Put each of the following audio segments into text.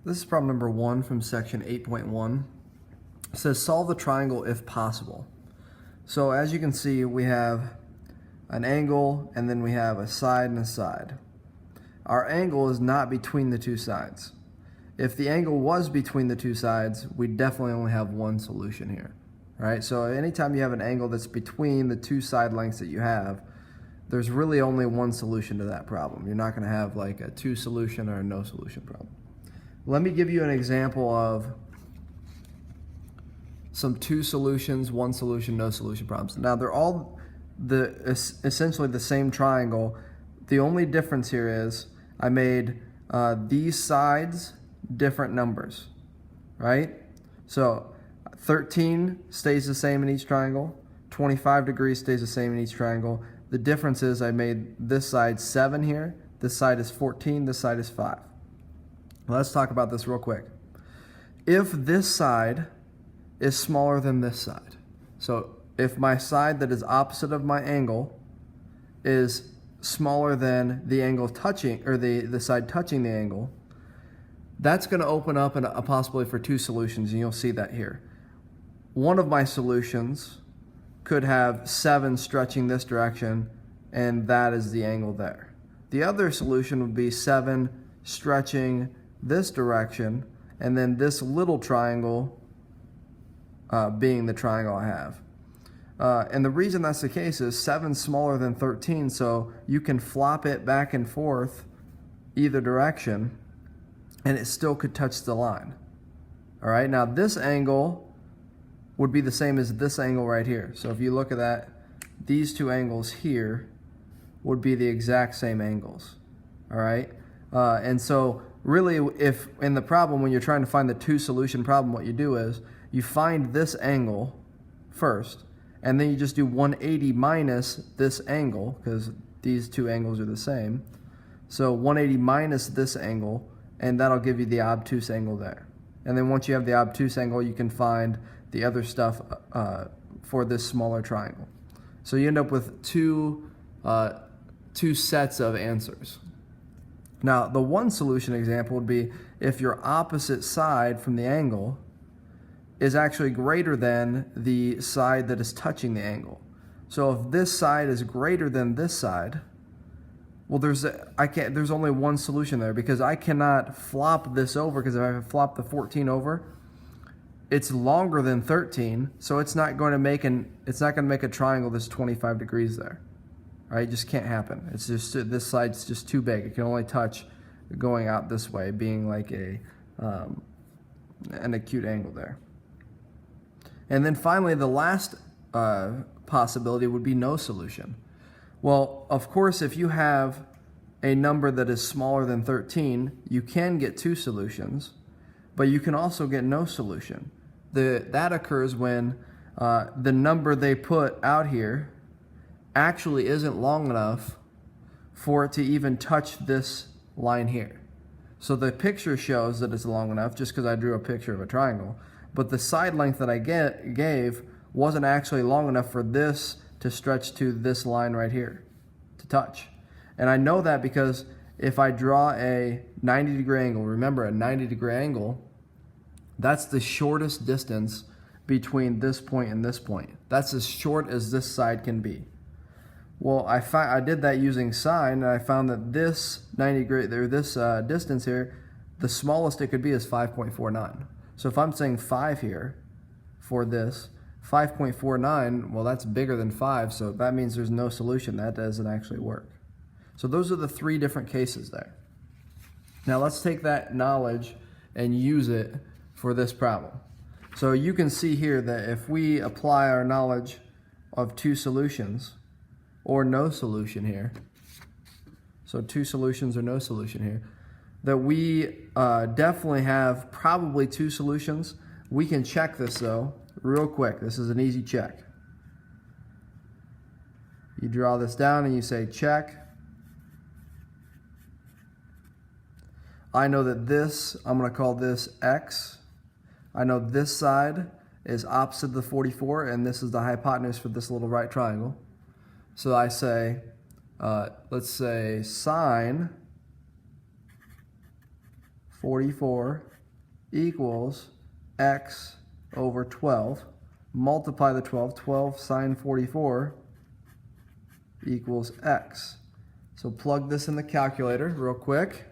This is problem number 1 from section 8.1. It says solve the triangle if possible. So as you can see, we have an angle and then we have a side and a side. Our angle is not between the two sides. If the angle was between the two sides, we definitely only have one solution here. Right? So anytime you have an angle that's between the two side lengths that you have, there's really only one solution to that problem. You're not going to have like a 2 solution or a no solution problem. Let me give you an example of some 2 solutions, 1 solution, no solution problems. Now they're all essentially the same triangle. The only difference here is I made these sides different numbers, right? So 13 stays the same in each triangle, 25 degrees stays the same in each triangle. The difference is I made this side 7 here, this side is 14, this side is 5. Let's talk about this real quick. If this side is smaller than this side, so if my side that is opposite of my angle is smaller than the angle touching, or the side touching the angle, that's going to open up a possibility for 2 solutions, and you'll see that here. One of my solutions could have 7 stretching this direction, and that is the angle there. The other solution would be 7 stretching this direction, and then this little triangle being the triangle I have. And the reason that's the case is 7 is smaller than 13, so you can flop it back and forth either direction, and it still could touch the line. All right, now this angle would be the same as this angle right here. So if you look at that, these 2 angles here would be the exact same angles. All right, and so really, if in the problem, when you're trying to find the 2 solution problem, what you do is you find this angle first, and then you just do 180 minus this angle, because these 2 angles are the same. So 180 minus this angle, and that'll give you the obtuse angle there. And then once you have the obtuse angle, you can find the other stuff for this smaller triangle. So you end up with two sets of answers. Now, the 1 solution example would be if your opposite side from the angle is actually greater than the side that is touching the angle. So if this side is greater than this side, well, there's only 1 solution there, because I cannot flop this over, because if I flop the 14 over, it's longer than 13, so it's not going to make a triangle that's 25 degrees there. Right? It just can't happen. It's just, this side's just too big. It can only touch going out this way, being like an acute angle there. And then finally, the last possibility would be no solution. Well, of course, if you have a number that is smaller than 13, you can get 2 solutions, but you can also get no solution. That occurs when the number they put out here actually isn't long enough for it to even touch this line here. So the picture shows that it's long enough just because I drew a picture of a triangle, but the side length that I gave wasn't actually long enough for this to stretch to this line right here to touch. And I know that because if I draw a 90-degree angle, remember a 90-degree angle, that's the shortest distance between this point and this point. That's as short as this side can be. Well, I did that using sine, and I found that this 90 degree, or this distance here, the smallest it could be is 5.49. So if I'm saying 5 here for this, 5.49, well, that's bigger than 5, so that means there's no solution. That doesn't actually work. So those are the 3 different cases there. Now let's take that knowledge and use it for this problem. So you can see here that if we apply our knowledge of 2 solutions, or no solution here, so 2 solutions or no solution here, that we definitely have probably 2 solutions. We can check this though real quick. This is an easy check. You draw this down and you say check. I know that this, I'm going to call this X. I know this side is opposite of the 44, and this is the hypotenuse for this little right triangle. So I say, let's say sine 44 equals x over 12. Multiply the 12. 12 sine 44 equals x. So plug this in the calculator real quick.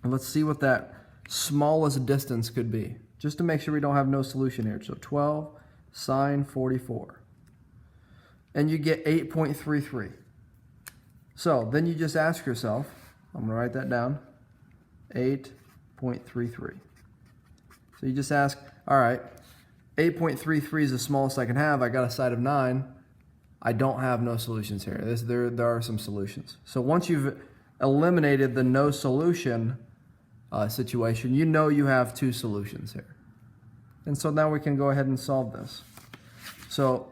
And let's see what that smallest distance could be, just to make sure we don't have no solution here. So 12 sine 44. And you get 8.33. So then you just ask yourself, I'm going to write that down, 8.33. So you just ask, all right, 8.33 is the smallest I can have. I got a side of 9. I don't have no solutions here. There are some solutions. So once you've eliminated the no solution situation, you know you have two solutions here. And so now we can go ahead and solve this. So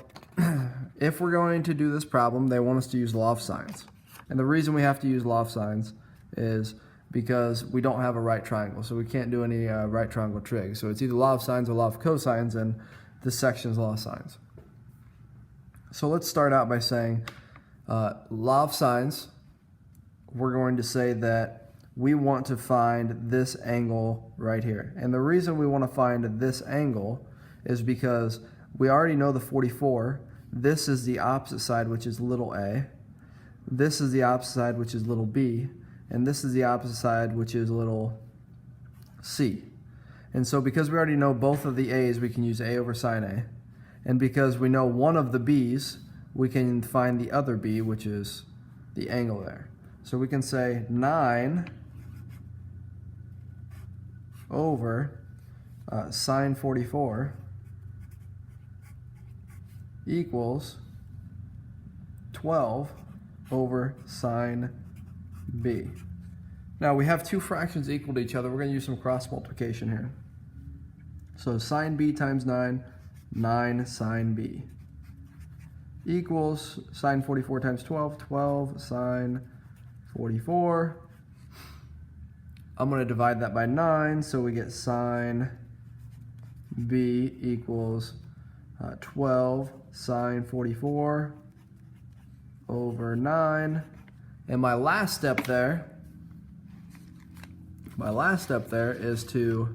if we're going to do this problem, they want us to use law of sines. And the reason we have to use law of sines is because we don't have a right triangle. So we can't do any right triangle trig. So it's either law of sines or law of cosines, and this section is law of sines. So let's start out by saying law of sines, we're going to say that we want to find this angle right here. And the reason we want to find this angle is because we already know the 44. This is the opposite side, which is little a. This is the opposite side, which is little b. And this is the opposite side, which is little c. And so because we already know both of the a's, we can use a over sine a. And because we know one of the b's, we can find the other b, which is the angle there. So we can say 9 over sine 44 equals 12 over sine b. Now we have two fractions equal to each other. We're going to use some cross multiplication here. So sine b times 9, 9 sine b equals sine 44 times 12, 12 sine 44. I'm going to divide that by 9, so we get sine b equals 12 sine 44 over 9. And my last step there is to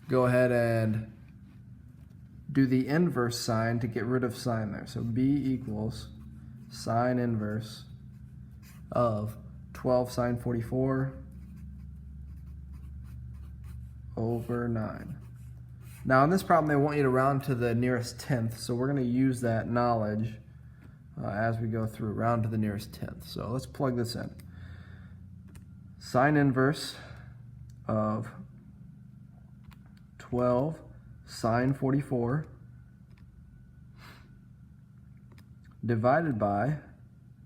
go ahead and do the inverse sign to get rid of sine there. So b equals sine inverse of 12 sine 44 over 9. Now in this problem they want you to round to the nearest tenth, so we're going to use that knowledge as we go through, round to the nearest tenth. So let's plug this in. Sine inverse of 12 sine 44 divided by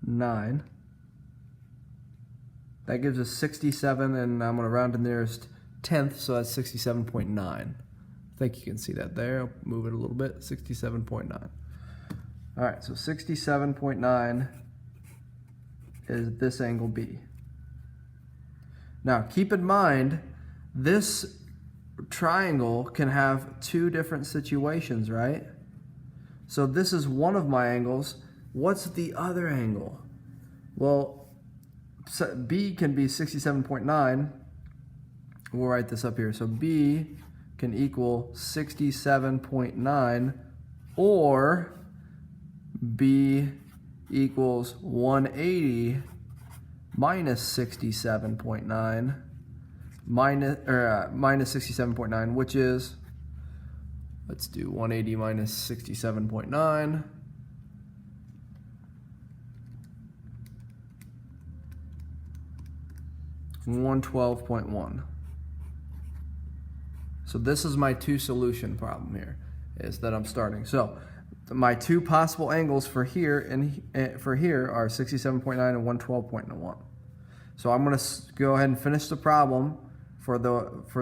9. That gives us 67, and I'm going to round to the nearest tenth, so that's 67.9. I think you can see that there. I'll move it a little bit, 67.9. All right, so 67.9 is this angle B. Now, keep in mind, this triangle can have two different situations, right? So this is one of my angles. What's the other angle? Well, B can be 67.9. We'll write this up here. So B can equal 67.9, or B equals 180 minus 67.9 minus 67.9, which is, let's do 180 minus 67.9. 112.1. So this is my two solution problem here, is that I'm starting. So my two possible angles for here and for here are 67.9 and 112.1. So I'm going to go ahead and finish the problem for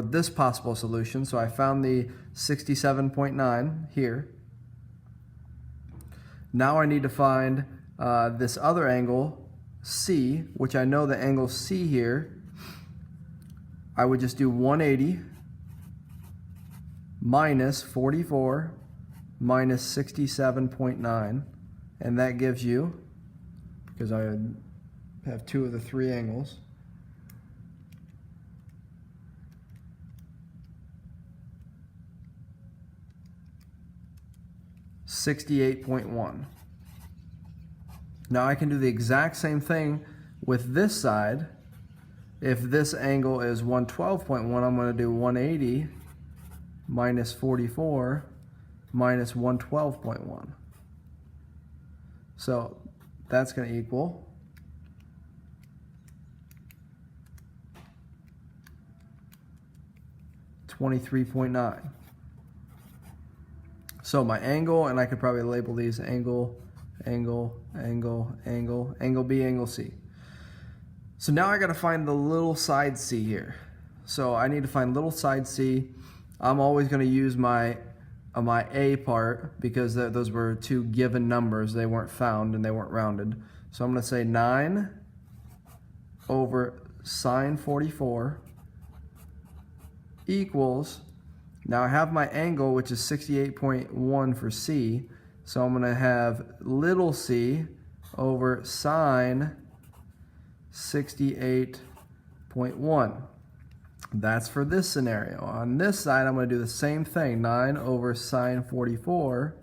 this possible solution. So I found the 67.9 here. Now I need to find this other angle C, which I know the angle C here, I would just do 180 minus 44 minus 67.9, and that gives you, because I have two of the three angles, 68.1. Now I can do the exact same thing with this side. If this angle is 112.1, I'm going to do 180 minus 44 minus 112.1. So that's going to equal 23.9. So my angle, and I could probably label these angle, angle, angle, angle, angle B, angle C. So now I got to find the little side C here. So I need to find little side C. I'm always going to use my A part because those were two given numbers. They weren't found and they weren't rounded. So I'm going to say 9 over sine 44 equals, now I have my angle, which is 68.1 for C. So I'm going to have little c over sine 68.1. That's for this scenario. On this side, I'm going to do the same thing. 9 over sine 44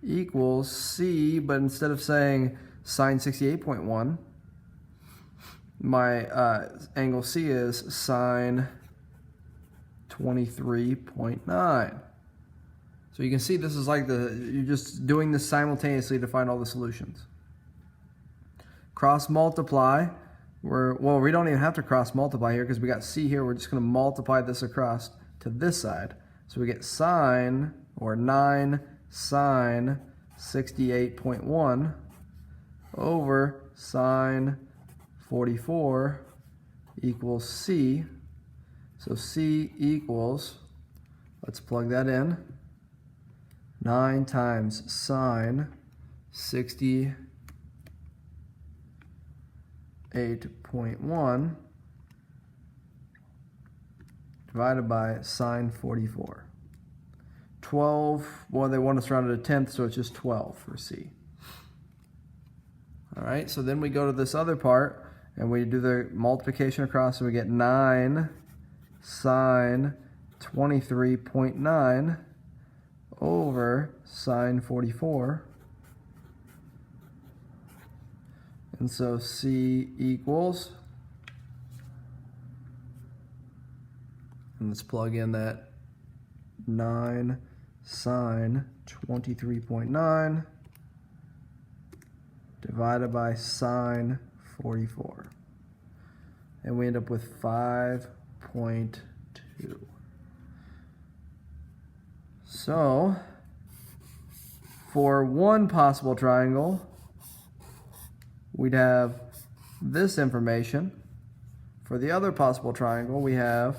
equals c, but instead of saying sine 68.1, my angle c is sine 23.9. So you can see this is like you're just doing this simultaneously to find all the solutions. Cross multiply. Well, we don't even have to cross multiply here because we got c here. We're just going to multiply this across to this side. So we get sine, or 9 sine 68.1 over sine 44 equals c. So c equals, let's plug that in, 9 times sine 68.1 divided by sine 44. 12, well, they want us rounded to 10th, so it's just 12 for c. All right, so then we go to this other part and we do the multiplication across, and we get 9 sine 23.9 over sine 44. And so c equals, and let's plug in that 9 sine 23.9 divided by sine 44. And we end up with 5.2. So, for one possible triangle, we'd have this information. For the other possible triangle, we have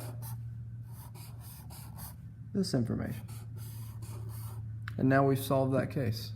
this information. And now we've solved that case.